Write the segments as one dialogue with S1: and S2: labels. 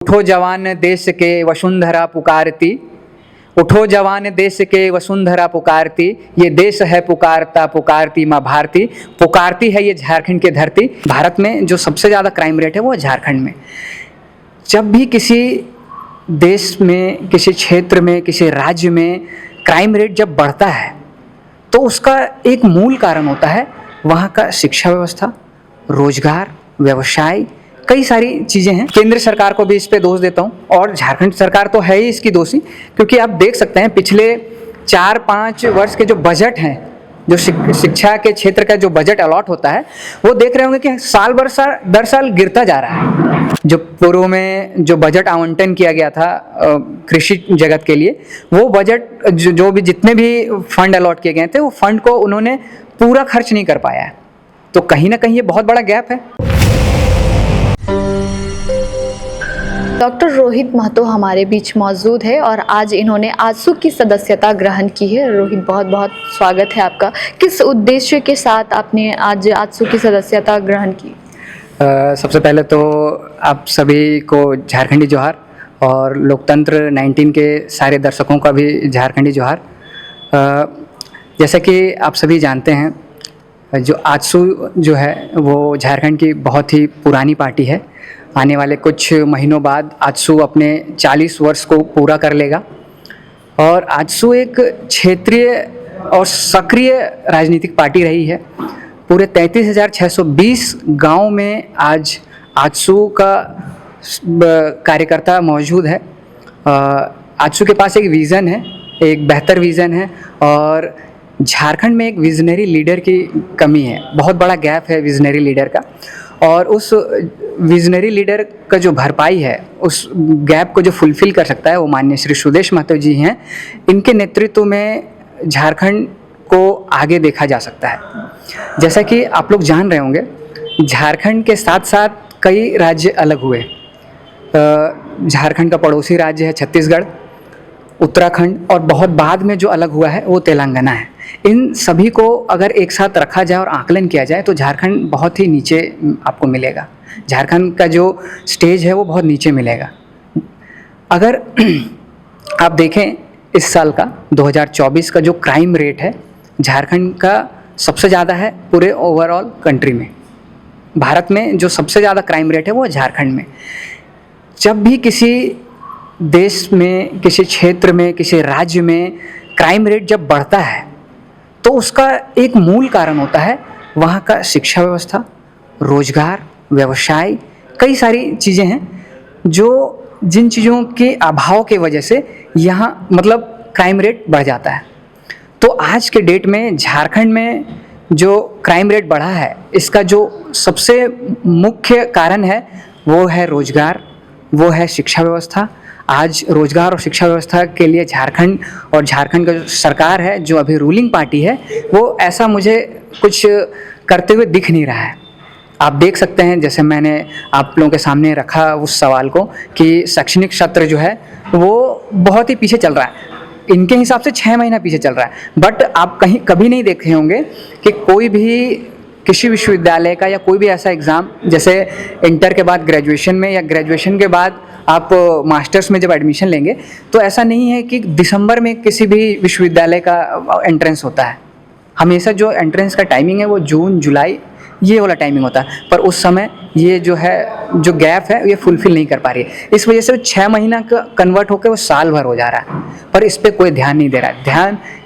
S1: उठो जवान देश के वसुंधरा पुकारती, उठो जवान देश के वसुंधरा पुकारती, ये देश है पुकारता पुकारती माँ भारती। पुकारती है ये झारखंड की धरती। भारत में जो सबसे ज़्यादा क्राइम रेट है वो झारखंड में। जब भी किसी देश में, किसी क्षेत्र में, किसी राज्य में क्राइम रेट जब बढ़ता है तो उसका एक मूल कारण होता है वहाँ का शिक्षा व्यवस्था, रोजगार, व्यवसाय, कई सारी चीज़ें हैं। केंद्र सरकार को भी इस पे दोष देता हूँ और झारखंड सरकार तो है ही इसकी दोषी, क्योंकि आप देख सकते हैं पिछले 4-5 वर्ष के जो बजट हैं, जो शिक्षा के क्षेत्र का जो बजट अलॉट होता है, वो देख रहे होंगे कि साल भर दर साल गिरता जा रहा है। जो पूर्व में जो बजट आवंटन किया गया था कृषि जगत के लिए, वो बजट जो भी जितने भी फंड अलॉट किए गए थे, वो फंड को उन्होंने पूरा खर्च नहीं कर पाया है। तो कहीं ना कहीं ये बहुत बड़ा गैप है।
S2: डॉक्टर रोहित महतो हमारे बीच मौजूद है और आज इन्होंने आजसू की सदस्यता ग्रहण की है। रोहित, बहुत बहुत स्वागत है आपका। किस उद्देश्य के साथ आपने आज आजसू की सदस्यता ग्रहण की?
S1: सबसे पहले तो आप सभी को झारखंडी जोहार और लोकतंत्र 19 के सारे दर्शकों का भी झारखंडी जोहार। जैसा कि आप सभी जानते हैं, जो आजसू जो है वो झारखंड की बहुत ही पुरानी पार्टी है। आने वाले कुछ महीनों बाद आजसू अपने 40 वर्ष को पूरा कर लेगा और आजसू एक क्षेत्रीय और सक्रिय राजनीतिक पार्टी रही है। पूरे 33,620 गांव में आज आजसू का कार्यकर्ता मौजूद है। आजसू के पास एक विज़न है, एक बेहतर विज़न है और झारखंड में एक विजनरी लीडर की कमी है। बहुत बड़ा गैप है विजनरी लीडर का, और उस विजनरी लीडर का जो भरपाई है, उस गैप को जो फुलफ़िल कर सकता है, वो माननीय श्री सुदेश महतो जी हैं। इनके नेतृत्व में झारखंड को आगे देखा जा सकता है। जैसा कि आप लोग जान रहे होंगे, झारखंड के साथ साथ कई राज्य अलग हुए। झारखंड का पड़ोसी राज्य है छत्तीसगढ़, उत्तराखंड, और बहुत बाद में जो अलग हुआ है वो तेलंगाना है। इन सभी को अगर एक साथ रखा जाए और आकलन किया जाए तो झारखंड बहुत ही नीचे आपको मिलेगा। झारखंड का जो स्टेज है वो बहुत नीचे मिलेगा। अगर आप देखें इस साल का 2024 का जो क्राइम रेट है, झारखंड का सबसे ज़्यादा है पूरे ओवरऑल कंट्री में। भारत में जो सबसे ज़्यादा क्राइम रेट है वो झारखंड में। जब भी किसी देश में, किसी क्षेत्र में, किसी राज्य में क्राइम रेट जब बढ़ता है तो उसका एक मूल कारण होता है वहाँ का शिक्षा व्यवस्था, रोजगार, व्यवसाय, कई सारी चीज़ें हैं जो जिन चीज़ों के अभाव के वजह से यहाँ मतलब क्राइम रेट बढ़ जाता है। तो आज के डेट में झारखंड में जो क्राइम रेट बढ़ा है, इसका जो सबसे मुख्य कारण है वो है रोजगार, वो है शिक्षा व्यवस्था। आज रोजगार और शिक्षा व्यवस्था के लिए झारखंड और झारखंड का जो सरकार है, जो अभी रूलिंग पार्टी है, वो ऐसा मुझे कुछ करते हुए दिख नहीं रहा है। आप देख सकते हैं, जैसे मैंने आप लोगों के सामने रखा उस सवाल को, कि शैक्षणिक सत्र जो है वो बहुत ही पीछे चल रहा है। इनके हिसाब से 6 महीना पीछे चल रहा है। बट आप कहीं कभी नहीं देखे होंगे कि कोई भी किसी विश्वविद्यालय का या कोई भी ऐसा एग्ज़ाम, जैसे इंटर के बाद ग्रेजुएशन में या ग्रेजुएशन के बाद आप मास्टर्स में जब एडमिशन लेंगे, तो ऐसा नहीं है कि दिसंबर में किसी भी विश्वविद्यालय का एंट्रेंस होता है। हमेशा जो एंट्रेंस का टाइमिंग है वो जून, जुलाई, ये वाला टाइमिंग होता है। पर उस समय ये जो है, जो गैप है, ये फुलफ़िल नहीं कर पा रही है। इस वजह से 6 महीना का कन्वर्ट होकर वो साल भर हो जा रहा है, पर इस पर कोई ध्यान नहीं दे रहा है।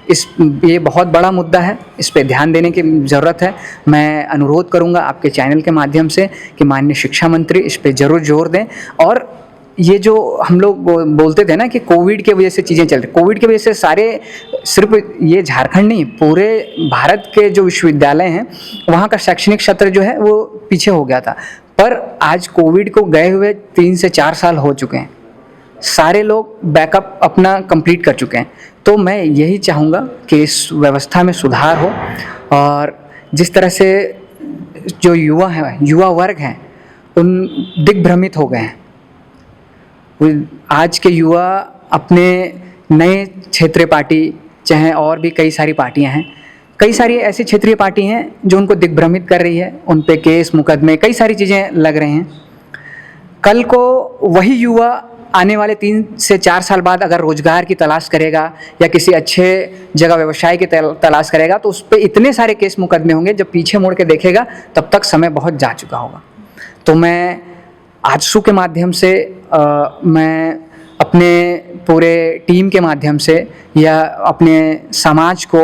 S1: ये बहुत बड़ा मुद्दा है, इस पे ध्यान देने की ज़रूरत है। मैं अनुरोध करूंगा आपके चैनल के माध्यम से कि माननीय शिक्षा मंत्री इस पे ज़रूर जोर दें। और ये जो हम लोग बोलते थे ना कि कोविड की वजह से चीज़ें चल रही, कोविड की वजह से सारे, सिर्फ ये झारखंड नहीं, पूरे भारत के जो विश्वविद्यालय हैं वहाँ का शैक्षणिक सत्र जो है वो पीछे हो गया था। पर आज कोविड को गए हुए 3 से 4 साल हो चुके हैं, सारे लोग बैकअप अपना कंप्लीट कर चुके हैं। तो मैं यही चाहूँगा कि इस व्यवस्था में सुधार हो और जिस तरह से जो युवा वर्ग हैं, उन दिग्भ्रमित हो गए हैं। आज के युवा अपने नए क्षेत्रीय पार्टी, चाहे और भी कई सारी पार्टियां हैं, कई सारी ऐसी क्षेत्रीय पार्टी हैं जो उनको दिग्भ्रमित कर रही है। उन पे केस मुकदमे, कई सारी चीज़ें लग रहे हैं। कल को वही युवा आने वाले 3 से 4 साल बाद अगर रोजगार की तलाश करेगा या किसी अच्छे जगह व्यवसाय की तलाश करेगा तो उस पर इतने सारे केस मुकदमे होंगे, जब पीछे मुड़ के देखेगा तब तक समय बहुत जा चुका होगा। तो मैं आजसू के माध्यम से मैं अपने पूरे टीम के माध्यम से या अपने समाज को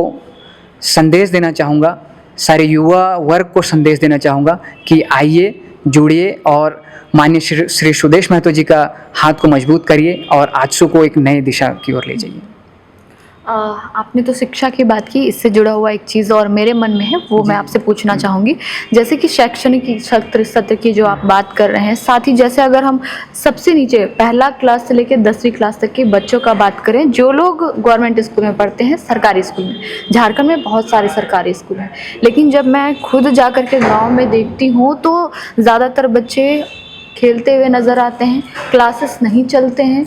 S1: संदेश देना चाहूँगा, सारे युवा वर्ग को संदेश देना चाहूँगा कि आइए, जुड़िए और माननीय श्री सुदेश महतो जी का हाथ को मजबूत करिए और आजसू को एक नई दिशा की ओर ले जाइए।
S2: आपने तो शिक्षा की बात की, इससे जुड़ा हुआ एक चीज़ और मेरे मन में है, वो मैं आपसे पूछना चाहूँगी। जैसे कि शैक्षणिक सत्र की जो आप बात कर रहे हैं, साथ ही जैसे अगर हम सबसे नीचे पहला क्लास से लेकर 10वीं क्लास तक के बच्चों का बात करें, जो लोग गवर्नमेंट स्कूल में पढ़ते हैं, सरकारी स्कूल में, झारखंड में बहुत सारे सरकारी स्कूल हैं, लेकिन जब मैं खुद जा कर के गाँव में देखती हूँ तो ज़्यादातर बच्चे खेलते हुए नज़र आते हैं, क्लासेस नहीं चलते हैं,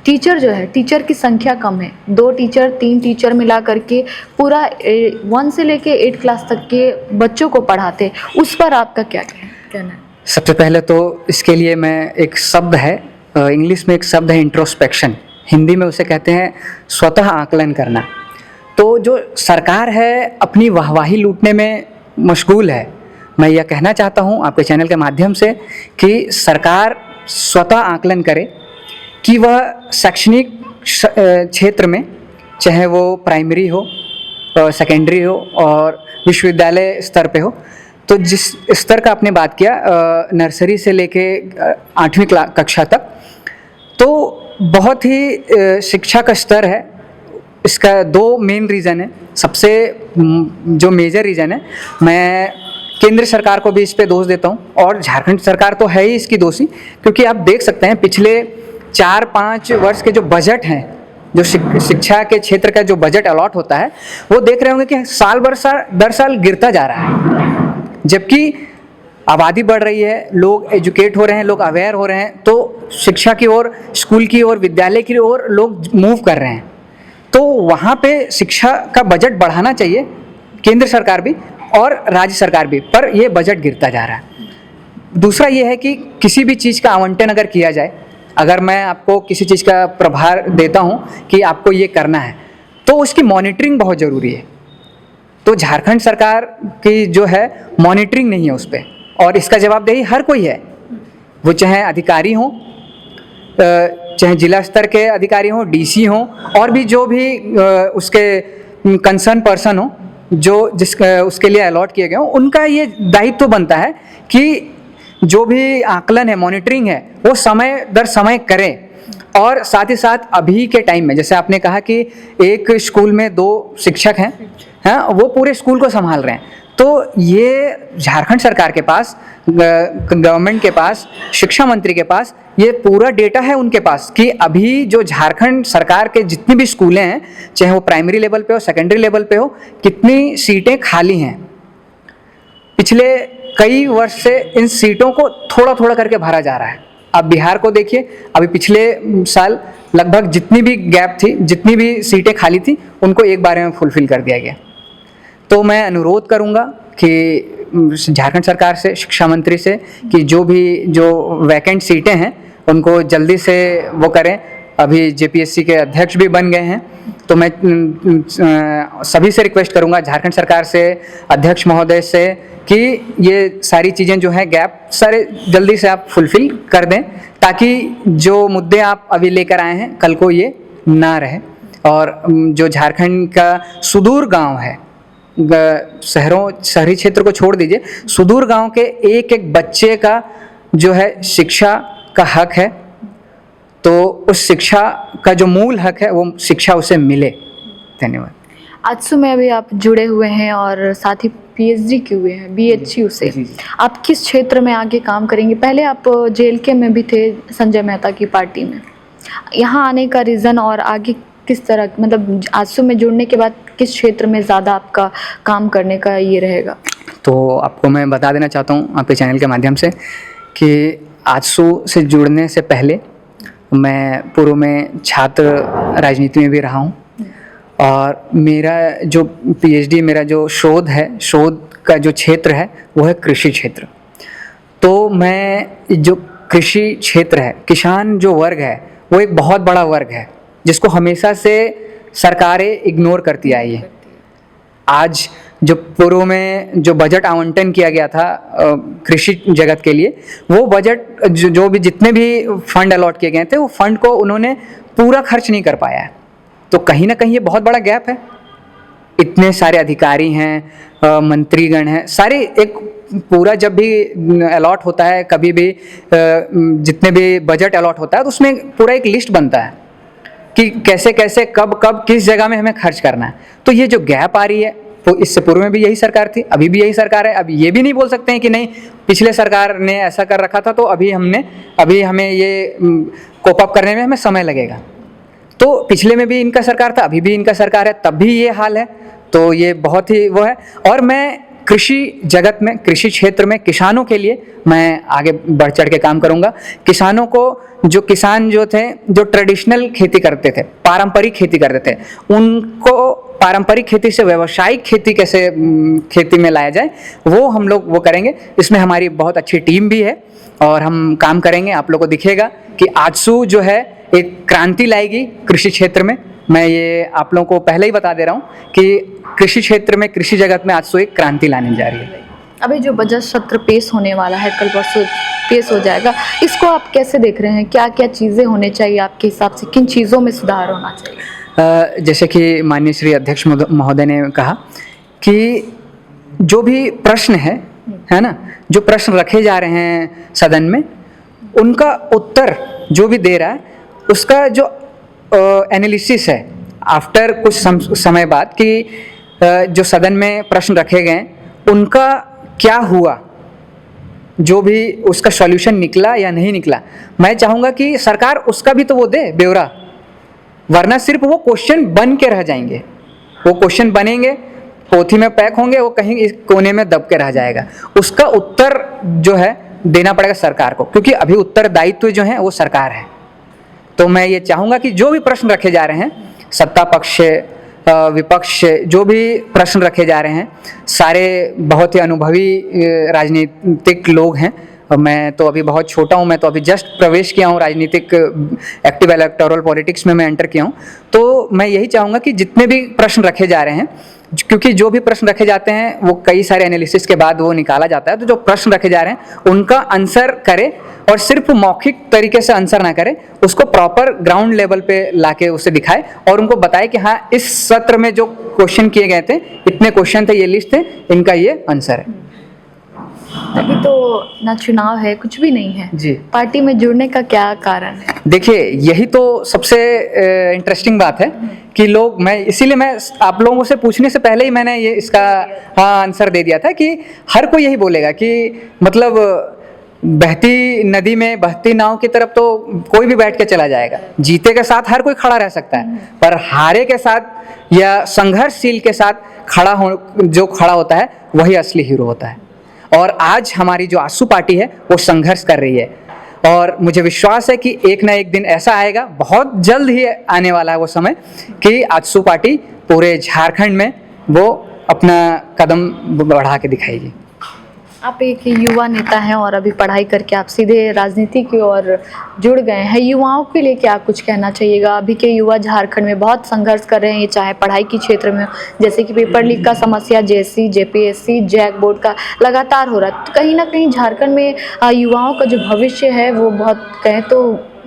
S2: टीचर जो है, टीचर की संख्या कम है, 2 टीचर 3 टीचर मिला करके पूरा 1 से लेके 8 क्लास तक के बच्चों को पढ़ाते। उस पर आपका क्या कहना है?
S1: सबसे पहले तो इसके लिए मैं एक शब्द है, इंग्लिश में एक शब्द है इंट्रोस्पेक्शन, हिंदी में उसे कहते हैं स्वतः आकलन करना। तो जो सरकार है अपनी वाहवाही लूटने में मशगूल है। मैं यह कहना चाहता हूँ आपके चैनल के माध्यम से कि सरकार स्वतः आकलन करे कि वह शैक्षणिक क्षेत्र में, चाहे वो प्राइमरी हो, सेकेंडरी हो और विश्वविद्यालय स्तर पे हो, तो जिस स्तर का आपने बात किया नर्सरी से लेके 8वीं कक्षा तक, तो बहुत ही शिक्षा का स्तर है। इसका 2 मेन रीज़न है। सबसे जो मेजर रीज़न है, मैं केंद्र सरकार को भी इस पे दोष देता हूँ और झारखंड सरकार तो है ही इसकी दोषी, क्योंकि आप देख सकते हैं पिछले 4-5 वर्ष के जो बजट हैं, जो शिक्षा के क्षेत्र का जो बजट अलॉट होता है, वो देख रहे होंगे कि साल दर साल गिरता जा रहा है। जबकि आबादी बढ़ रही है, लोग एजुकेट हो रहे हैं, लोग अवेयर हो रहे हैं, तो शिक्षा की ओर, स्कूल की ओर, विद्यालय की ओर लोग मूव कर रहे हैं। तो वहाँ पे शिक्षा का बजट बढ़ाना चाहिए, केंद्र सरकार भी और राज्य सरकार भी, पर ये बजट गिरता जा रहा है। दूसरा ये है कि किसी भी चीज़ का आवंटन अगर किया जाए, अगर मैं आपको किसी चीज़ का प्रभार देता हूँ कि आपको ये करना है, तो उसकी मॉनिटरिंग बहुत ज़रूरी है। तो झारखंड सरकार की जो है मॉनिटरिंग नहीं है उस पर, और इसका जवाबदेही हर कोई है, वो चाहे अधिकारी हों, चाहे जिला स्तर के अधिकारी हों, डीसी हों, और भी जो भी उसके कंसर्न पर्सन हो, जो उसके लिए अलॉट किए गए हों, उनका ये दायित्व तो बनता है कि जो भी आकलन है, मॉनिटरिंग है, वो समय दर समय करें। और साथ ही साथ अभी के टाइम में, जैसे आपने कहा कि एक स्कूल में 2 शिक्षक हैं, वो पूरे स्कूल को संभाल रहे हैं, तो ये झारखंड सरकार के पास, गवर्नमेंट के पास, शिक्षा मंत्री के पास ये पूरा डेटा है उनके पास कि अभी जो झारखंड सरकार के जितने भी स्कूलें हैं, चाहे वो प्राइमरी लेवल पे हो, सेकेंडरी लेवल पे हो, कितनी सीटें खाली हैं। पिछले कई वर्ष से इन सीटों को थोड़ा थोड़ा करके भरा जा रहा है। अब बिहार को देखिए, अभी पिछले साल लगभग जितनी भी गैप थी, जितनी भी सीटें खाली थी, उनको एक बार में फुलफिल कर दिया गया। तो मैं अनुरोध करूंगा कि झारखंड सरकार से, शिक्षा मंत्री से, कि जो वैकेंट सीटें हैं उनको जल्दी से वो करें। अभी जेपीएससी के अध्यक्ष भी बन गए हैं, तो मैं सभी से रिक्वेस्ट करूंगा, झारखंड सरकार से, अध्यक्ष महोदय से, कि ये सारी चीज़ें जो हैं गैप सारे जल्दी से आप फुलफिल कर दें, ताकि जो मुद्दे आप अभी लेकर आए हैं कल को ये ना रहे। और जो झारखंड का सुदूर गांव है, शहरी क्षेत्र को छोड़ दीजिए, सुदूर गांव के एक एक बच्चे का जो है शिक्षा का हक है, तो उस शिक्षा का जो मूल हक है वो शिक्षा उसे मिले। धन्यवाद।
S2: आजसू में अभी आप जुड़े हुए हैं और साथ ही पीएचडी किए हुए हैं बीएचयू से। आप किस क्षेत्र में आगे काम करेंगे? पहले आप जेएलके में भी थे, संजय मेहता की पार्टी में। यहाँ आने का रीज़न और आगे किस तरह, मतलब आजसू में जुड़ने के बाद किस क्षेत्र में ज़्यादा आपका काम करने का ये रहेगा?
S1: तो आपको मैं बता देना चाहता हूँ आपके चैनल के माध्यम से कि आजसू से जुड़ने से पहले मैं पूर्व में छात्र राजनीति में भी रहा हूँ, और मेरा जो पीएचडी, मेरा जो शोध का जो क्षेत्र है वो है कृषि क्षेत्र। तो मैं जो कृषि क्षेत्र है, किसान जो वर्ग है वो एक बहुत बड़ा वर्ग है जिसको हमेशा से सरकारें इग्नोर करती आई है। आज जो पूर्व में जो बजट आवंटन किया गया था कृषि जगत के लिए, वो बजट जो भी जितने भी फंड अलॉट किए गए थे वो फंड को उन्होंने पूरा खर्च नहीं कर पाया है। तो कहीं ना कहीं ये बहुत बड़ा गैप है। इतने सारे अधिकारी हैं, मंत्रीगण हैं, सारे एक पूरा जब भी अलॉट होता है, कभी भी जितने भी बजट अलॉट होता है तो उसमें पूरा एक लिस्ट बनता है कि कैसे कैसे कब कब किस जगह में हमें खर्च करना है। तो ये जो गैप आ रही है, तो इससे पूर्व में भी यही सरकार थी, अभी भी यही सरकार है। अब ये भी नहीं बोल सकते हैं कि नहीं पिछले सरकार ने ऐसा कर रखा था तो अभी हमें ये कोप अप करने में हमें समय लगेगा। तो पिछले में भी इनका सरकार था, अभी भी इनका सरकार है, तब भी ये हाल है। तो ये बहुत ही वो है। और मैं कृषि जगत में, कृषि क्षेत्र में किसानों के लिए मैं आगे बढ़ चढ़ के काम करूंगा। किसानों को, जो किसान जो थे, जो ट्रेडिशनल खेती करते थे, पारंपरिक खेती करते थे, उनको पारंपरिक खेती से व्यावसायिक खेती कैसे खेती में लाया जाए, वो हम लोग वो करेंगे। इसमें हमारी बहुत अच्छी टीम भी है और हम काम करेंगे। आप लोगों को दिखेगा कि आजसू जो है एक क्रांति लाएगी कृषि क्षेत्र में। मैं ये आप लोगों को पहले ही बता दे रहा हूँ कि कृषि क्षेत्र में, कृषि जगत में आजसू एक क्रांति लाने जा रही है।
S2: अभी जो बजट सत्र पेश होने वाला है, कल परसों पेश हो जाएगा, इसको आप कैसे देख रहे हैं? क्या क्या चीज़ें होने चाहिए आपके हिसाब से? किन चीज़ों में सुधार होना चाहिए?
S1: जैसे कि माननीय श्री अध्यक्ष महोदय ने कहा कि जो भी प्रश्न है ना, जो प्रश्न रखे जा रहे हैं सदन में, उनका उत्तर जो भी दे रहा है उसका जो एनालिसिस है आफ्टर कुछ समय बाद कि जो सदन में प्रश्न रखे गए उनका क्या हुआ, जो भी उसका सॉल्यूशन निकला या नहीं निकला, मैं चाहूँगा कि सरकार उसका भी तो वो दे ब्यौरा, वरना सिर्फ वो क्वेश्चन बन के रह जाएंगे। वो क्वेश्चन बनेंगे, पोथी में पैक होंगे, वो कहीं इस कोने में दब के रह जाएगा। उसका उत्तर जो है देना पड़ेगा सरकार को, क्योंकि अभी उत्तरदायित्व जो है वो सरकार है। तो मैं ये चाहूँगा कि जो भी प्रश्न रखे जा रहे हैं, सत्ता पक्ष विपक्ष, जो भी प्रश्न रखे जा रहे हैं, सारे बहुत ही अनुभवी राजनीतिक लोग हैं। मैं तो अभी बहुत छोटा हूँ, मैं तो अभी जस्ट प्रवेश किया हूँ राजनीतिक एक्टिव इलेक्टोरल पॉलिटिक्स में मैं एंटर किया हूँ। तो मैं यही चाहूँगा कि जितने भी प्रश्न रखे जा रहे हैं, क्योंकि जो भी प्रश्न रखे जाते हैं वो कई सारे एनालिसिस के बाद वो निकाला जाता है, तो जो प्रश्न रखे जा रहे हैं उनका आंसर करे, और सिर्फ मौखिक तरीके से आंसर ना करे, उसको प्रॉपर ग्राउंड लेवल पे लाके उसे दिखाए और उनको बताए कि हाँ, इस सत्र में जो क्वेश्चन किए गए थे, इतने क्वेश्चन थे, ये लिस्ट थे, इनका ये आंसर है।
S2: अभी तो ना चुनाव है, कुछ भी नहीं है
S1: जी,
S2: पार्टी में जुड़ने का क्या कारण है?
S1: देखिए यही तो सबसे इंटरेस्टिंग बात है कि लोग, मैं इसीलिए मैं आप लोगों से पूछने से पहले ही मैंने ये इसका आंसर दे दिया था कि हर कोई यही बोलेगा कि मतलब बहती नदी में बहती नाव की तरफ तो कोई भी बैठ के चला जाएगा। जीते के साथ हर कोई खड़ा रह सकता है, पर हारे के साथ या संघर्षशील के साथ जो खड़ा होता है वही असली हीरो होता है। और आज हमारी जो आजसू पार्टी है वो संघर्ष कर रही है, और मुझे विश्वास है कि एक ना एक दिन ऐसा आएगा, बहुत जल्द ही आने वाला है वो समय, कि आजसू पार्टी पूरे झारखंड में वो अपना कदम बढ़ा के दिखाएगी।
S2: आप एक युवा नेता हैं और अभी पढ़ाई करके आप सीधे राजनीति की ओर जुड़ गए हैं। युवाओं के लिए क्या कुछ कहना चाहिएगा? अभी के युवा झारखंड में बहुत संघर्ष कर रहे हैं, ये चाहे पढ़ाई के क्षेत्र में, जैसे कि पेपर लीक का समस्या, जेएससी, जेपीएससी, जैक बोर्ड का लगातार हो रहा है। तो कहीं ना कहीं झारखंड में युवाओं का जो भविष्य है वो बहुत कहें तो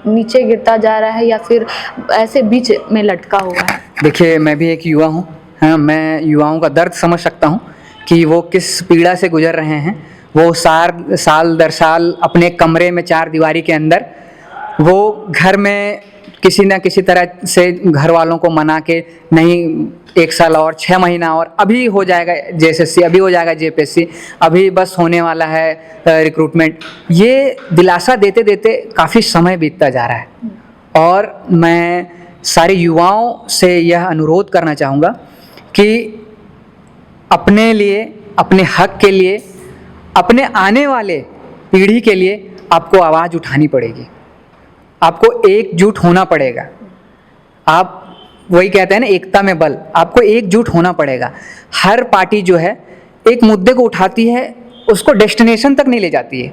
S2: नीचे गिरता जा रहा है, या फिर ऐसे बीच में लटका हुआ है।
S1: देखिए, मैं भी एक युवा हूँ, हाँ, मैं युवाओं का दर्द समझ सकता हूँ कि वो किस पीड़ा से गुजर रहे हैं। वो साल दर साल अपने कमरे में चार दीवारी के अंदर, वो घर में किसी न किसी तरह से घर वालों को मना के, नहीं 1 साल और 6 महीना और, अभी हो जाएगा जेएसएससी, अभी हो जाएगा जेपीएससी, अभी बस होने वाला है रिक्रूटमेंट, ये दिलासा देते देते काफ़ी समय बीतता जा रहा है। और मैं सारे युवाओं से यह अनुरोध करना चाहूँगा कि अपने लिए, अपने हक के लिए, अपने आने वाले पीढ़ी के लिए आपको आवाज़ उठानी पड़ेगी, आपको एकजुट होना पड़ेगा। आप वही कहते हैं ना, एकता में बल, आपको एकजुट होना पड़ेगा। हर पार्टी जो है एक मुद्दे को उठाती है, उसको डेस्टिनेशन तक नहीं ले जाती है,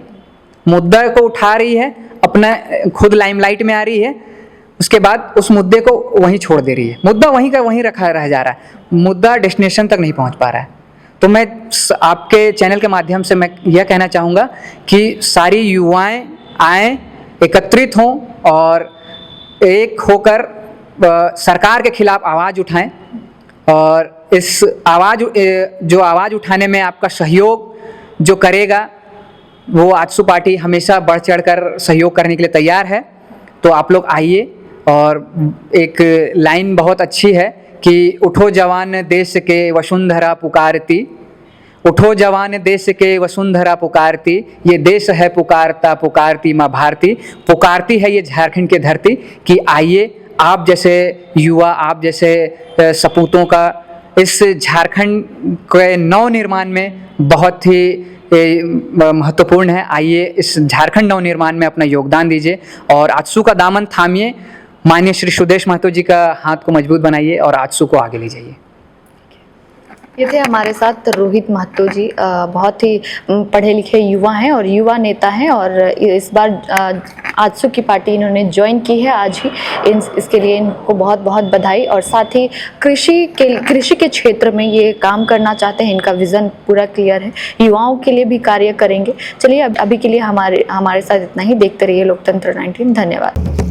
S1: मुद्दा को उठा रही है, अपना खुद लाइमलाइट में आ रही है, उसके बाद उस मुद्दे को वहीं छोड़ दे रही है। मुद्दा वहीं का वहीं रखा रह जा रहा है, मुद्दा डेस्टिनेशन तक नहीं पहुंच पा रहा है। तो मैं आपके चैनल के माध्यम से मैं यह कहना चाहूँगा कि सारी युवाएं आएँ, एकत्रित हों और एक होकर सरकार के खिलाफ आवाज़ उठाएं। और इस आवाज़ उठाने में आपका सहयोग जो करेगा वो आजसू पार्टी हमेशा बढ़ चढ़ कर सहयोग करने के लिए तैयार है। तो आप लोग आइए। और एक लाइन बहुत अच्छी है कि उठो जवान देश के वसुंधरा पुकारती, उठो जवान देश के वसुंधरा पुकारती, ये देश है पुकारता पुकारती माँ भारती। पुकारती है ये झारखंड की धरती कि आइए, आप जैसे युवा, आप जैसे सपूतों का इस झारखंड के नवनिर्माण में बहुत ही महत्वपूर्ण है। आइए इस झारखंड नवनिर्माण में अपना योगदान दीजिए और आजसू का दामन थामिए, माननीय श्री सुदेश महतो जी का हाथ को मजबूत बनाइए और आजसू को आगे ले जाइए।
S2: ये थे हमारे साथ रोहित महतो जी, बहुत ही पढ़े लिखे युवा हैं और युवा नेता हैं और इस बार आजसू की पार्टी इन्होंने ज्वाइन की है आज ही। इसके लिए इनको बहुत बहुत बधाई। और साथ ही कृषि के क्षेत्र में ये काम करना चाहते हैं, इनका विज़न पूरा क्लियर है, युवाओं के लिए भी कार्य करेंगे। चलिए अभी के लिए हमारे साथ इतना ही। देखते रहिए लोकतंत्र 19। धन्यवाद।